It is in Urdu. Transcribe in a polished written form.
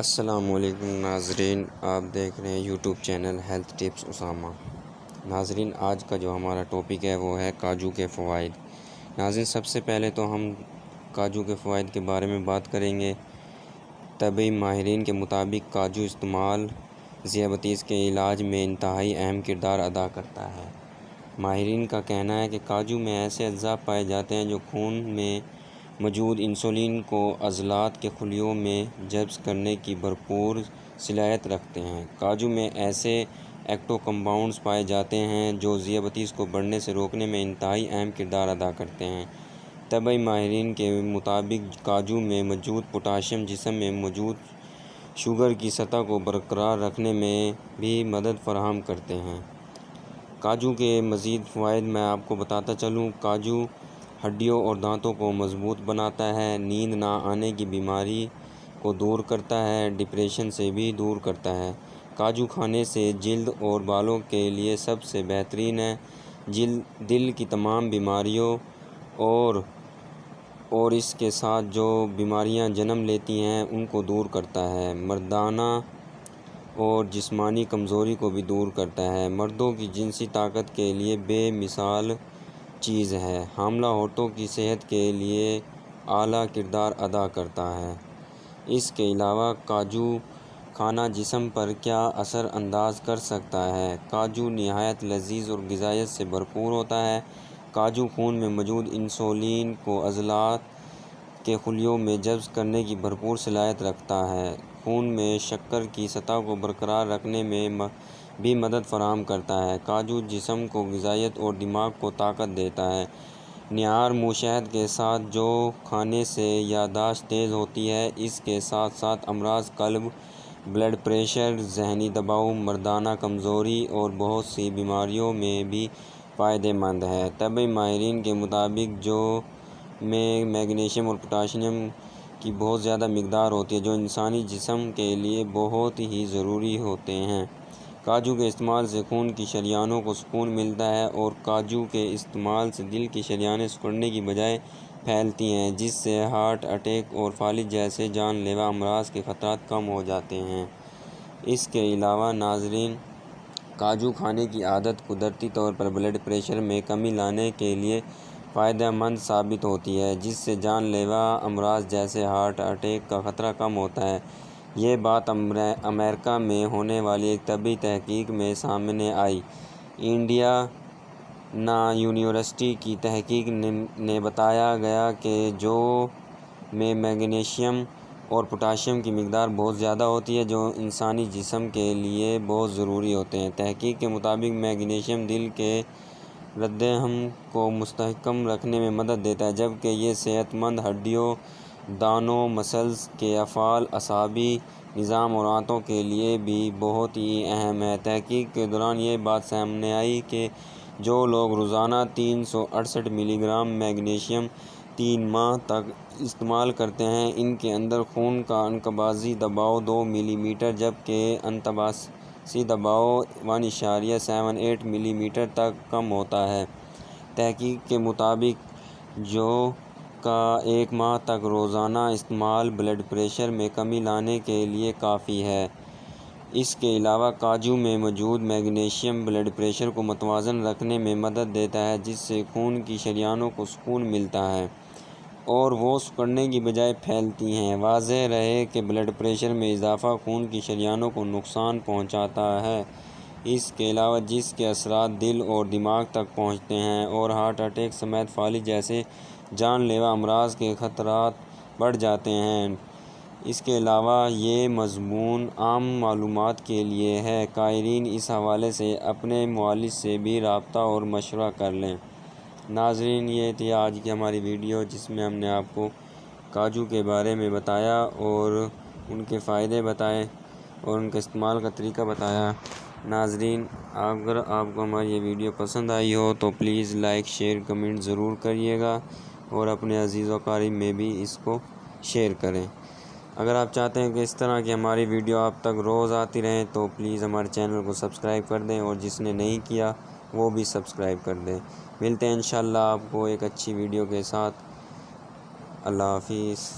السلام علیکم ناظرین، آپ دیکھ رہے ہیں YouTube channel health tips Usama. ناظرین، آج کا جو ہمارا ٹاپک ہے وہ ہے کاجو کے فوائد۔ ناظرین، سب سے پہلے تو ہم کاجو کے فوائد کے بارے میں بات کریں گے۔ طبی ماہرین کے مطابق کاجو استعمال ذیابیطس کے علاج میں انتہائی اہم کردار ادا کرتا ہے۔ ماہرین کا کہنا ہے کہ کاجو میں ایسے اجزاء پائے جاتے ہیں جو خون میں موجود انسولین کو عضلات کے خلیوں میں جذب کرنے کی بھرپور صلاحیت رکھتے ہیں۔ کاجو میں ایسے ایکٹو کمپاؤنڈز پائے جاتے ہیں جو ذیابیطس کو بڑھنے سے روکنے میں انتہائی اہم کردار ادا کرتے ہیں۔ طبی ماہرین کے مطابق کاجو میں موجود پوٹاشیم جسم میں موجود شوگر کی سطح کو برقرار رکھنے میں بھی مدد فراہم کرتے ہیں۔ کاجو کے مزید فوائد میں آپ کو بتاتا چلوں۔ کاجو ہڈیوں اور دانتوں کو مضبوط بناتا ہے، نیند نہ آنے کی بیماری کو دور کرتا ہے، ڈپریشن سے بھی دور کرتا ہے۔ کاجو کھانے سے جلد اور بالوں کے لیے سب سے بہترین ہے۔ دل کی تمام بیماریوں اور اس کے ساتھ جو بیماریاں جنم لیتی ہیں ان کو دور کرتا ہے۔ مردانہ اور جسمانی کمزوری کو بھی دور کرتا ہے۔ مردوں کی جنسی طاقت کے لیے بے مثال چیز ہے۔ حاملہ عورتوں کی صحت کے لیے اعلیٰ کردار ادا کرتا ہے۔ اس کے علاوہ کاجو کھانا جسم پر کیا اثر انداز کر سکتا ہے؟ کاجو نہایت لذیذ اور غذائیت سے بھرپور ہوتا ہے۔ کاجو خون میں موجود انسولین کو عضلات کے خلیوں میں جذب کرنے کی بھرپور صلاحیت رکھتا ہے۔ خون میں شکر کی سطح کو برقرار رکھنے میں بھی مدد فراہم کرتا ہے۔ کاجو جسم کو غذائیت اور دماغ کو طاقت دیتا ہے۔ نہار منہ شہد کے ساتھ جو کھانے سے یادداشت تیز ہوتی ہے، اس کے ساتھ ساتھ امراض قلب، بلڈ پریشر، ذہنی دباؤ، مردانہ کمزوری اور بہت سی بیماریوں میں بھی فائدہ مند ہے۔ طبی ماہرین کے مطابق جو میں میگنیشیم اور پوٹاشیم کی بہت زیادہ مقدار ہوتی ہے جو انسانی جسم کے لیے بہت ہی ضروری ہوتے ہیں۔ کاجو کے استعمال سے خون کی شریانوں کو سکون ملتا ہے اور کاجو کے استعمال سے دل کی شریانیں سکڑنے کی بجائے پھیلتی ہیں، جس سے ہارٹ اٹیک اور فالج جیسے جان لیوا امراض کے خطرات کم ہو جاتے ہیں۔ اس کے علاوہ ناظرین، کاجو کھانے کی عادت قدرتی طور پر بلڈ پریشر میں کمی لانے کے لیے فائدہ مند ثابت ہوتی ہے، جس سے جان لیوا امراض جیسے ہارٹ اٹیک کا خطرہ کم ہوتا ہے۔ یہ بات امریکہ میں ہونے والی ایک طبی تحقیق میں سامنے آئی۔ انڈیانا یونیورسٹی کی تحقیق نے بتایا گیا کہ جو میں میگنیشیم اور پوٹاشیم کی مقدار بہت زیادہ ہوتی ہے جو انسانی جسم کے لیے بہت ضروری ہوتے ہیں۔ تحقیق کے مطابق میگنیشیم دل کے ردعمل کو مستحکم رکھنے میں مدد دیتا ہے، جبکہ یہ صحت مند ہڈیوں، دانتوں، مسلز کے افعال، اعصابی نظام اور آنتوں کے لیے بھی بہت ہی اہم ہے۔ تحقیق کے دوران یہ بات سامنے آئی کہ جو لوگ روزانہ 368 ملی گرام میگنیشیم 3 ماہ تک استعمال کرتے ہیں، ان کے اندر خون کا انقباضی دباؤ 2 ملی میٹر جبکہ انتباہی دباؤ 1.78 ملی میٹر تک کم ہوتا ہے۔ تحقیق کے مطابق جو کا 1 ماہ تک روزانہ استعمال بلڈ پریشر میں کمی لانے کے لیے کافی ہے۔ اس کے علاوہ کاجو میں موجود میگنیشیم بلڈ پریشر کو متوازن رکھنے میں مدد دیتا ہے، جس سے خون کی شریانوں کو سکون ملتا ہے اور وہ سکڑنے کی بجائے پھیلتی ہیں۔ واضح رہے کہ بلڈ پریشر میں اضافہ خون کی شریانوں کو نقصان پہنچاتا ہے۔ اس کے علاوہ جس کے اثرات دل اور دماغ تک پہنچتے ہیں اور ہارٹ اٹیک سمیت فالج جیسے جان لیوا امراض کے خطرات بڑھ جاتے ہیں۔ اس کے علاوہ یہ مضمون عام معلومات کے لیے ہے۔ قارئین اس حوالے سے اپنے معالج سے بھی رابطہ اور مشورہ کر لیں۔ ناظرین، یہ تھی آج کی ہماری ویڈیو جس میں ہم نے آپ کو کاجو کے بارے میں بتایا اور ان کے فائدے بتائے اور ان کے استعمال کا طریقہ بتایا۔ ناظرین، اگر آپ کو ہماری یہ ویڈیو پسند آئی ہو تو پلیز لائک، شیئر، کمنٹ ضرور کریے گا اور اپنے عزیز و اقارب میں بھی اس کو شیئر کریں۔ اگر آپ چاہتے ہیں کہ اس طرح کی ہماری ویڈیو آپ تک روز آتی رہیں تو پلیز ہمارے چینل کو سبسکرائب کر دیں اور جس نے نہیں کیا وہ بھی سبسکرائب کر دیں۔ ملتے ہیں انشاءاللہ آپ کو ایک اچھی ویڈیو کے ساتھ۔ اللہ حافظ۔